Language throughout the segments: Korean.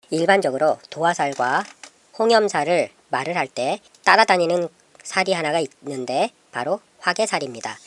일반적으로 도화살과 홍염살을 말을 할 때 따라다니는 살이 하나가 있는데 바로 화개살입니다.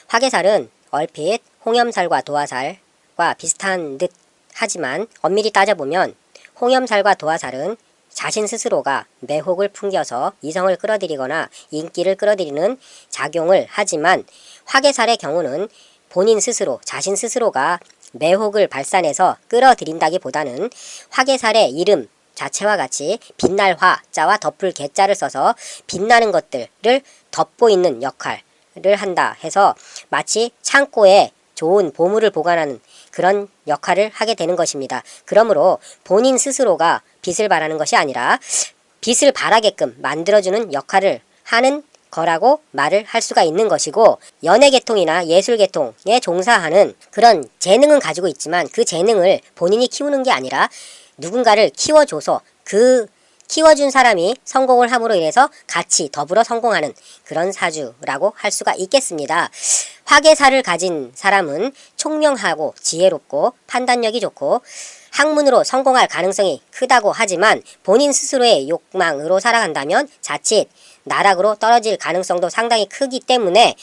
화개살은 얼핏 홍염살과 도화살과 비슷한 듯 하지만 엄밀히 따져보면 홍염살과 도화살은 자신 스스로가 매혹을 풍겨서 이성을 끌어들이거나 인기를 끌어들이는 작용을 하지만 화개살의 경우는 본인 스스로, 자신 스스로가 매혹을 발산해서 끌어들인다기보다는 화개살의 이름 자체와 같이 빛날 화자와 덮을 개자를 써서 빛나는 것들을 덮고 있는 역할을 한다 해서 마치 창고에 좋은 보물을 보관하는 그런 역할을 하게 되는 것입니다. 그러므로 본인 스스로가 빛을 발하는 것이 아니라 빛을 발하게끔 만들어주는 역할을 하는 거라고 말을 할 수가 있는 것이고, 연예계통이나 예술계통에 종사하는 그런 재능은 가지고 있지만 그 재능을 본인이 키우는 게 아니라 누군가를 키워줘서 그 키워준 사람이 성공을 함으로 인해서 같이 더불어 성공하는 그런 사주라고 할 수가 있겠습니다. 화개살을 가진 사람은 총명하고 지혜롭고 판단력이 좋고 학문으로 성공할 가능성이 크다고 하지만 본인 스스로의 욕망으로 살아간다면 자칫 나락으로 떨어질 가능성도 상당히 크기 때문에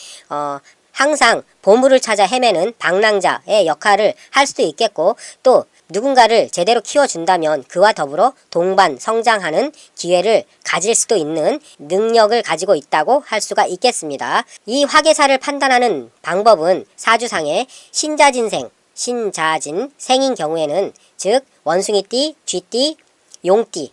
항상 보물을 찾아 헤매는 방랑자의 역할을 할 수도 있겠고, 또 누군가를 제대로 키워준다면 그와 더불어 동반 성장하는 기회를 가질 수도 있는 능력을 가지고 있다고 할 수가 있겠습니다. 이 화개살을 판단하는 방법은 사주상의 신자진생, 신자진 생인 경우에는 즉 원숭이띠, 쥐띠, 용띠의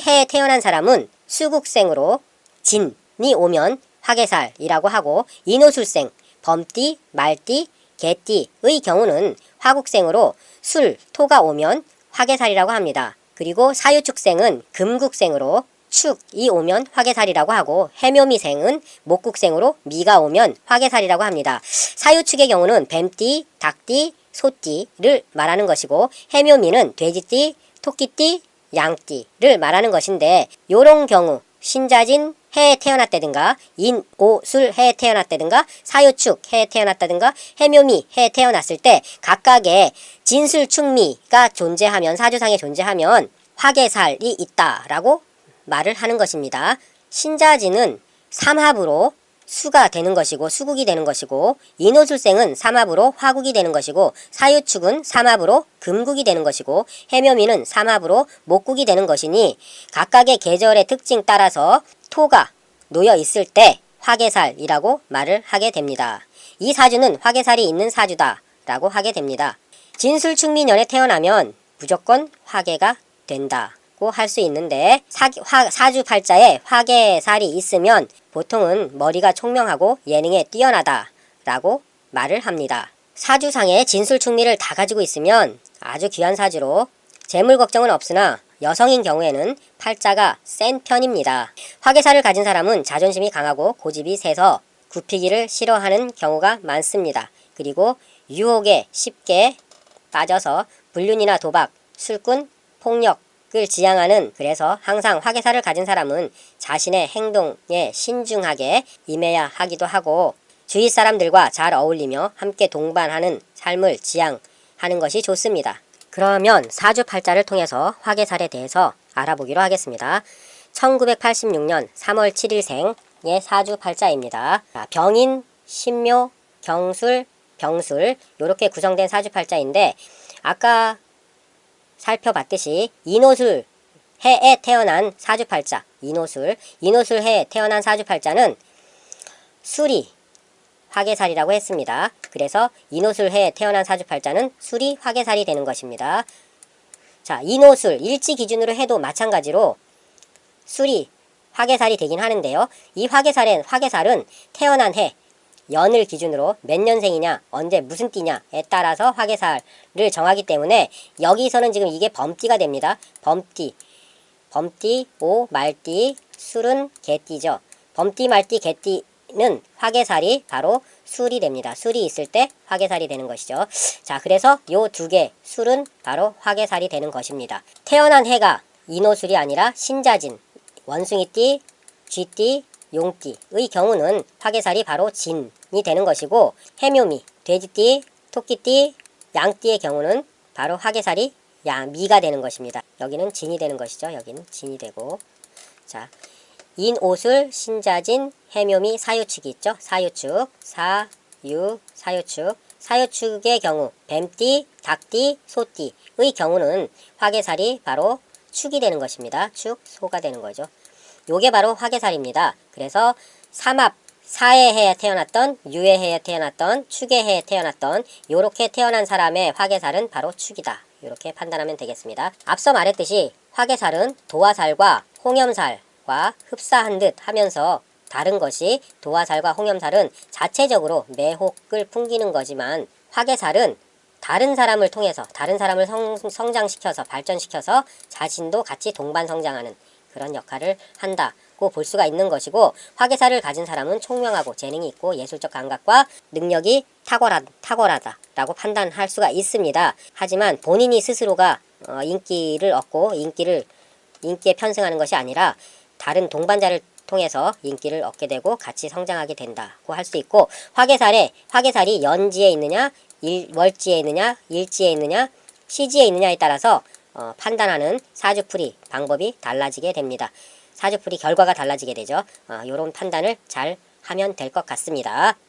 해에 태어난 사람은 수국생으로 진이 오면 화개살이라고 하고, 인호술생, 범띠, 말띠, 개띠의 경우는 화국생으로 술, 토가 오면 화개살이라고 합니다. 그리고 사유축생은 금국생으로 축이 오면 화개살이라고 하고, 해묘미생은 목국생으로 미가 오면 화개살이라고 합니다. 사유축의 경우는 뱀띠, 닭띠, 소띠를 말하는 것이고, 해묘미는 돼지띠, 토끼띠, 양띠를 말하는 것인데, 요런 경우 신자진 해에 태어났다든가 인오술 해에 태어났다든가 사유축 해에 태어났다든가 해묘미 해에 태어났을 때 각각의 진술축미가 존재하면, 사주상에 존재하면 화개살이 있다라고 말을 하는 것입니다. 신자진은 삼합으로 수가 되는 것이고 수국이 되는 것이고, 인호술생은 삼합으로 화국이 되는 것이고, 사유축은 삼합으로 금국이 되는 것이고, 해묘미는 삼합으로 목국이 되는 것이니 각각의 계절의 특징 따라서 토가 놓여 있을 때 화개살이라고 말을 하게 됩니다. 이 사주는 화개살이 있는 사주다 라고 하게 됩니다. 진술축미년에 태어나면 무조건 화개가 된다고 할 수 있는데, 사주 팔자에 화개살이 있으면 보통은 머리가 총명하고 예능에 뛰어나다 라고 말을 합니다. 사주상에 진술축미를 다 가지고 있으면 아주 귀한 사주로 재물 걱정은 없으나 여성인 경우에는 팔자가 센 편입니다. 화개살을 가진 사람은 자존심이 강하고 고집이 세서 굽히기를 싫어하는 경우가 많습니다. 그리고 유혹에 쉽게 빠져서 불륜이나 도박, 술꾼, 폭력을 지향하는, 그래서 항상 화개살을 가진 사람은 자신의 행동에 신중하게 임해야 하기도 하고, 주위 사람들과 잘 어울리며 함께 동반하는 삶을 지향하는 것이 좋습니다. 그러면 사주팔자를 통해서 화개살에 대해서 알아보기로 하겠습니다. 1986년 3월 7일생의 사주팔자입니다. 병인, 신묘, 경술, 병술 이렇게 구성된 사주팔자인데, 아까 살펴봤듯이 인호술 해에 태어난 사주팔자, 인호술 해에 태어난 사주팔자는 술이 화개살이라고 했습니다. 그래서 인호술 해에 태어난 사주팔자는 술이 화개살이 되는 것입니다. 자, 인호술 일지 기준으로 해도 마찬가지로 술이 화개살이 되긴 하는데요. 이 화개살은 태어난 해, 연을 기준으로 몇 년생이냐, 언제 무슨 띠냐에 따라서 화개살을 정하기 때문에 여기서는 지금 이게 범띠가 됩니다. 범띠, 오, 말띠, 술은 개띠죠. 범띠, 말띠, 개띠는 화개살이 바로 술이 됩니다. 술이 있을 때 화개살이 되는 것이죠. 자, 그래서 요 두 개 술은 바로 화개살이 되는 것입니다. 태어난 해가 인호술이 아니라 신자진, 원숭이띠, 쥐띠, 용띠의 경우는 화개살이 바로 진이 되는 것이고, 해묘미, 돼지띠, 토끼띠, 양띠의 경우는 바로 화개살이 미가 되는 것입니다. 여기는 진이 되는 것이죠. 여기는 진이 되고. 자, 인옷을 신자진 해묘미 사유축이 있죠. 사유축, 사유축. 사유축의 경우 뱀띠, 닭띠, 소띠의 경우는 화개살이 바로 축이 되는 것입니다. 축, 소가 되는 거죠. 요게 바로 화개살입니다. 그래서 삼합, 사의 해에 태어났던, 유의 해에 태어났던, 축의 해에 태어났던 요렇게 태어난 사람의 화개살은 바로 축이다. 이렇게 판단하면 되겠습니다. 앞서 말했듯이 화개살은 도화살과 홍염살과 흡사한 듯 하면서 다른 것이 도화살과 홍염살은 자체적으로 매혹을 풍기는 거지만 화개살은 다른 사람을 통해서 다른 사람을 성장시켜서 발전시켜서 자신도 같이 동반 성장하는 그런 역할을 한다고 볼 수가 있는 것이고 화개살을 가진 사람은 총명하고 재능이 있고 예술적 감각과 능력이 탁월하다라고 판단할 수가 있습니다. 하지만 본인이 스스로가 인기를 얻고 인기에 편승하는 것이 아니라 다른 동반자를 통해서 인기를 얻게 되고 같이 성장하게 된다고 할 수 있고 화개살이 연지에 있느냐 월지에 있느냐 일지에 있느냐 시지에 있느냐에 따라서 판단하는 사주풀이 방법이 달라지게 됩니다. 사주풀이 결과가 달라지게 되죠. 이런 판단을 잘 하면 될 것 같습니다.